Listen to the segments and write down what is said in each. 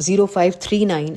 0539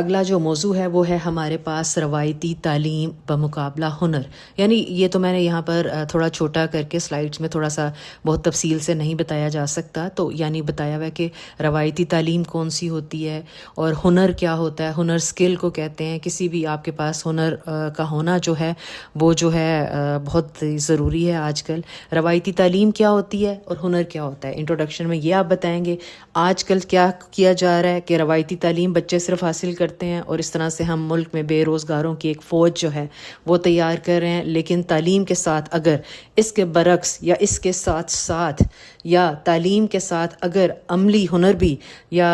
اگلا جو موضوع ہے وہ ہے ہمارے پاس روایتی تعلیم بمقابلہ ہنر. یعنی یہ تو میں نے یہاں پر تھوڑا چھوٹا کر کے سلائڈس میں تھوڑا سا بہت تفصیل سے نہیں بتایا جا سکتا. تو یعنی بتایا ہوا ہے کہ روایتی تعلیم کون سی ہوتی ہے اور ہنر کیا ہوتا ہے. ہنر اسکل کو کہتے ہیں. کسی بھی آپ کے پاس ہنر کا ہونا جو ہے وہ جو ہے بہت ضروری ہے آج کل. روایتی تعلیم کیا ہوتی ہے اور ہنر کیا ہوتا ہے. انٹروڈکشن میں یہ آپ بتائیں گے آج کل کیا کیا جا رہا ہے کہ روایتی تعلیم بچے صرف حاصل کرتے ہیں اور اس طرح سے ہم ملک میں بے روزگاروں کی ایک فوج جو ہے وہ تیار کر رہے ہیں. لیکن تعلیم کے ساتھ اگر اس کے برعکس یا اس کے ساتھ ساتھ یا تعلیم کے ساتھ اگر عملی ہنر بھی یا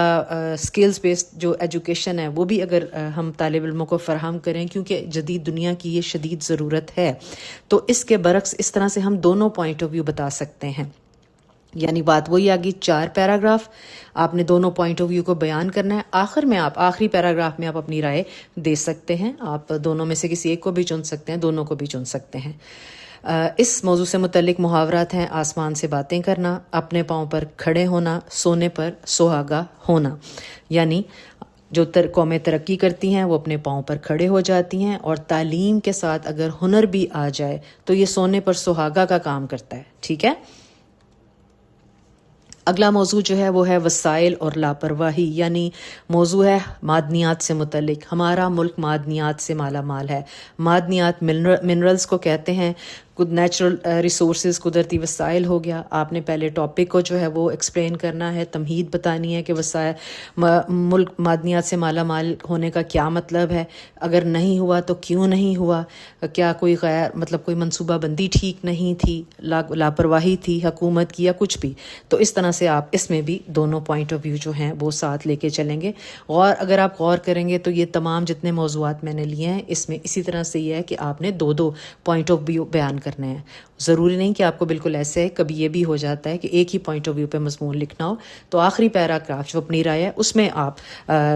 اسکلز بیسڈ جو ایجوکیشن ہے وہ بھی اگر ہم طالب علموں کو فراہم کریں کیونکہ جدید دنیا کی یہ شدید ضرورت ہے تو اس کے برعکس اس طرح سے ہم دونوں پوائنٹ آف ویو بتا سکتے ہیں. یعنی بات وہی آگی 4 پیراگراف آپ نے دونوں پوائنٹ آف ویو کو بیان کرنا ہے. آخر میں آپ آخری پیراگراف میں آپ اپنی رائے دے سکتے ہیں. آپ دونوں میں سے کسی ایک کو بھی چن سکتے ہیں, دونوں کو بھی چن سکتے ہیں. اس موضوع سے متعلق محاورات ہیں آسمان سے باتیں کرنا, اپنے پاؤں پر کھڑے ہونا, سونے پر سہاگا ہونا. یعنی جو قومیں ترقی کرتی ہیں وہ اپنے پاؤں پر کھڑے ہو جاتی ہیں اور تعلیم کے ساتھ اگر ہنر بھی آ جائے تو یہ سونے پر سہاگا کا کام کرتا ہے. ٹھیک ہے. اگلا موضوع جو ہے وہ ہے وسائل اور لاپرواہی. یعنی موضوع ہے معدنیات سے متعلق. ہمارا ملک معدنیات سے مالا مال ہے. معدنیات منرلز کو کہتے ہیں. نیچرل ریسورسز قدرتی وسائل ہو گیا. آپ نے پہلے ٹاپک کو جو ہے وہ ایکسپلین کرنا ہے, تمہید بتانی ہے کہ وسائل ملک معدنیات سے مالا مال ہونے کا کیا مطلب ہے, اگر نہیں ہوا تو کیوں نہیں ہوا, کیا کوئی غیر مطلب کوئی منصوبہ بندی ٹھیک نہیں تھی, لاپرواہی تھی حکومت کی یا کچھ بھی. تو اس طرح سے آپ اس میں بھی دونوں پوائنٹ آف ویو جو ہیں وہ ساتھ لے کے چلیں گے. اور اگر آپ غور کریں گے تو یہ تمام جتنے موضوعات میں نے لیے ہیں اس میں اسی طرح سے یہ ہے کہ آپ نے دو پوائنٹ آف ویو بیان کرنے ہیں. ضروری نہیں کہ آپ کو بالکل ایسے ہے, کبھی یہ بھی ہو جاتا ہے کہ ایک ہی پوائنٹ آف ویو پہ مضمون لکھنا ہو. تو آخری پیراگراف جو اپنی رائے ہے اس میں آپ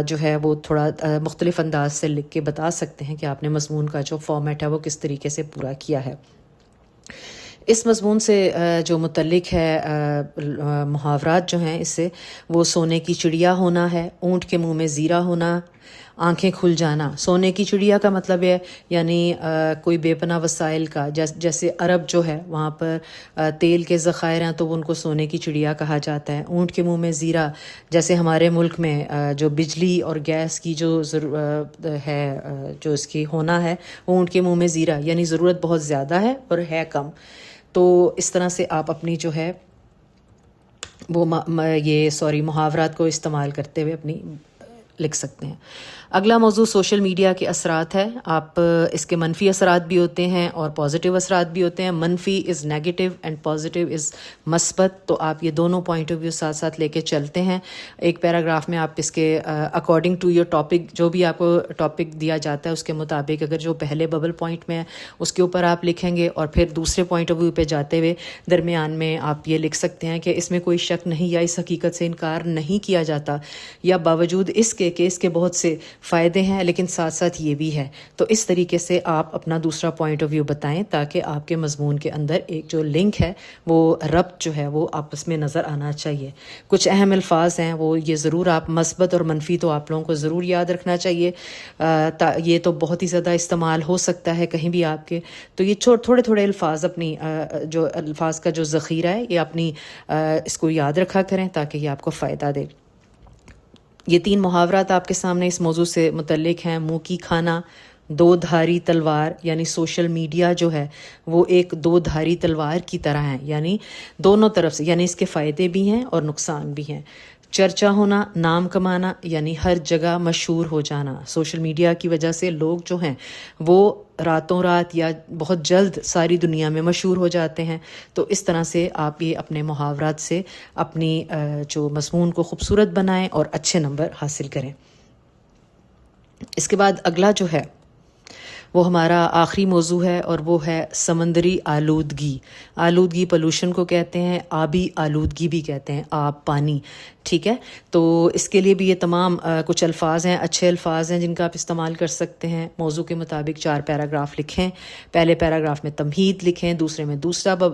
جو ہے وہ تھوڑا مختلف انداز سے لکھ کے بتا سکتے ہیں کہ آپ نے مضمون کا جو فارمیٹ ہے وہ کس طریقے سے پورا کیا ہے. اس مضمون سے جو متعلق ہے محاورات جو ہیں اس سے وہ سونے کی چڑیا ہونا ہے, اونٹ کے منہ میں زیرہ ہونا, آنکھیں کھل جانا. سونے کی چڑیا کا مطلب ہے یعنی کوئی بے پناہ وسائل کا, جیسے عرب جو ہے وہاں پر تیل کے ذخائر ہیں تو ان کو سونے کی چڑیا کہا جاتا ہے. اونٹ کے منہ میں زیرہ جیسے ہمارے ملک میں جو بجلی اور گیس کی جو ہے جو اس کی ہونا ہے وہ اونٹ کے منہ میں زیرہ یعنی ضرورت بہت زیادہ ہے اور ہے کم. تو اس طرح سے آپ اپنی جو ہے وہ محاورات کو استعمال کرتے ہوئے اپنی لکھ سکتے ہیں. اگلا موضوع سوشل میڈیا کے اثرات ہے. آپ اس کے منفی اثرات بھی ہوتے ہیں اور پازیٹیو اثرات بھی ہوتے ہیں. منفی از نیگیٹو اینڈ پازیٹیو از مثبت. تو آپ یہ دونوں پوائنٹ آف ویو ساتھ ساتھ لے کے چلتے ہیں. ایک پیراگراف میں آپ اس کے اکارڈنگ ٹو یور ٹاپک جو بھی آپ کو ٹاپک دیا جاتا ہے اس کے مطابق اگر جو پہلے ببل پوائنٹ میں ہے اس کے اوپر آپ لکھیں گے اور پھر دوسرے پوائنٹ آف ویو پہ جاتے ہوئے درمیان میں آپ یہ لکھ سکتے ہیں کہ اس میں کوئی شک نہیں یا اس حقیقت سے انکار نہیں کیا جاتا یا باوجود اس کے کہ اس کے بہت سے فائدے ہیں لیکن ساتھ ساتھ یہ بھی ہے. تو اس طریقے سے آپ اپنا دوسرا پوائنٹ آف ویو بتائیں تاکہ آپ کے مضمون کے اندر ایک جو لنک ہے وہ ربط جو ہے وہ آپس میں نظر آنا چاہیے. کچھ اہم الفاظ ہیں وہ یہ ضرور آپ مثبت اور منفی تو آپ لوگوں کو ضرور یاد رکھنا چاہیے. یہ تو بہت ہی زیادہ استعمال ہو سکتا ہے کہیں بھی آپ کے. تو یہ تھوڑے تھوڑے الفاظ اپنی جو الفاظ کا جو ذخیرہ ہے یہ اپنی اس کو یاد رکھا کریں تاکہ یہ آپ کو فائدہ دے. یہ 3 محاورات آپ کے سامنے اس موضوع سے متعلق ہیں. منہ کی کھانا, 2 دھاری تلوار یعنی سوشل میڈیا جو ہے وہ ایک 2 دھاری تلوار کی طرح ہے یعنی دونوں طرف سے یعنی اس کے فائدے بھی ہیں اور نقصان بھی ہیں. چرچا ہونا, نام کمانا یعنی ہر جگہ مشہور ہو جانا. سوشل میڈیا کی وجہ سے لوگ جو ہیں وہ راتوں رات یا بہت جلد ساری دنیا میں مشہور ہو جاتے ہیں. تو اس طرح سے آپ یہ اپنے محاورات سے اپنی جو مضمون کو خوبصورت بنائیں اور اچھے نمبر حاصل کریں. اس کے بعد اگلا جو ہے وہ ہمارا آخری موضوع ہے اور وہ ہے سمندری آلودگی. آلودگی پولوشن کو کہتے ہیں, آبی آلودگی بھی کہتے ہیں, آب پانی. ٹھیک ہے. تو اس کے لیے بھی یہ تمام کچھ الفاظ ہیں، اچھے الفاظ ہیں جن کا آپ استعمال کر سکتے ہیں. موضوع کے مطابق 4 پیراگراف لکھیں. پہلے پیراگراف میں تمہید لکھیں، دوسرے میں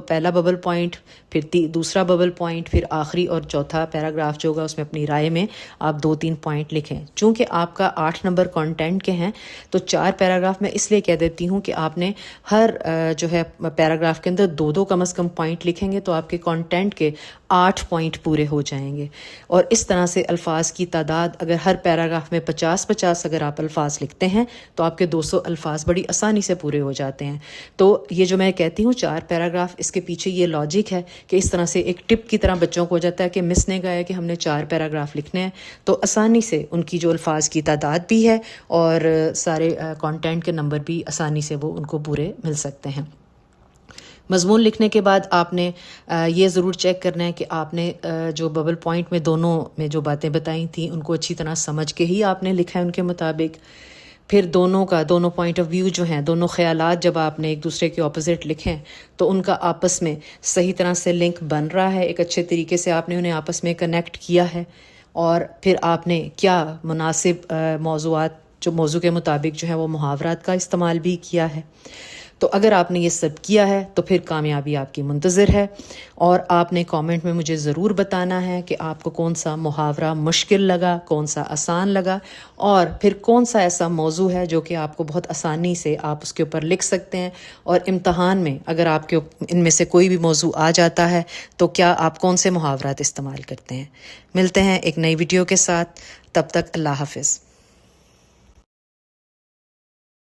پہلا ببل پوائنٹ، پھر دوسرا ببل پوائنٹ، پھر آخری اور چوتھا پیراگراف جو ہوگا اس میں اپنی رائے میں آپ 2-3 پوائنٹ لکھیں. چونکہ آپ کا 8 نمبر کانٹینٹ کے ہیں تو 4 پیراگراف میں اس لیے کہہ دیتی ہوں کہ آپ نے ہر جو ہے پیراگراف کے اندر 2 کم از کم پوائنٹ لکھیں گے تو آپ کے کانٹینٹ کے 8 پوائنٹ پورے ہو جائیں گے. اور اس طرح سے الفاظ کی تعداد اگر ہر پیراگراف میں 50 اگر آپ الفاظ لکھتے ہیں تو آپ کے 200 الفاظ بڑی آسانی سے پورے ہو جاتے ہیں. تو یہ جو میں کہتی ہوں 4 پیراگراف، اس کے پیچھے یہ لاجک ہے کہ اس طرح سے ایک ٹپ کی طرح بچوں کو ہو جاتا ہے کہ مس نے کہا ہے کہ ہم نے 4 پیراگراف لکھنے ہیں، تو آسانی سے ان کی جو الفاظ کی تعداد بھی ہے اور سارے کانٹینٹ کے نمبر بھی آسانی سے وہ ان کو پورے مل سکتے ہیں. مضمون لکھنے کے بعد آپ نے یہ ضرور چیک کرنا ہے کہ آپ نے جو ببل پوائنٹ میں دونوں میں جو باتیں بتائی تھیں ان کو اچھی طرح سمجھ کے ہی آپ نے لکھا ہے ان کے مطابق. پھر دونوں پوائنٹ آف ویو جو ہیں، دونوں خیالات جب آپ نے ایک دوسرے کے اپوزٹ لکھیں تو ان کا آپس میں صحیح طرح سے لنک بن رہا ہے، ایک اچھے طریقے سے آپ نے انہیں آپس میں کنیکٹ کیا ہے. اور پھر آپ نے کیا مناسب موضوعات جو موضوع کے مطابق جو ہے وہ محاورات کا استعمال بھی کیا ہے. تو اگر آپ نے یہ سب کیا ہے تو پھر کامیابی آپ کی منتظر ہے. اور آپ نے کامنٹ میں مجھے ضرور بتانا ہے کہ آپ کو کون سا محاورہ مشکل لگا، کون سا آسان لگا، اور پھر کون سا ایسا موضوع ہے جو کہ آپ کو بہت آسانی سے آپ اس کے اوپر لکھ سکتے ہیں. اور امتحان میں اگر آپ کے ان میں سے کوئی بھی موضوع آ جاتا ہے تو کیا آپ کون سے محاورات استعمال کرتے ہیں. ملتے ہیں ایک نئی ویڈیو کے ساتھ، تب تک اللہ حافظ.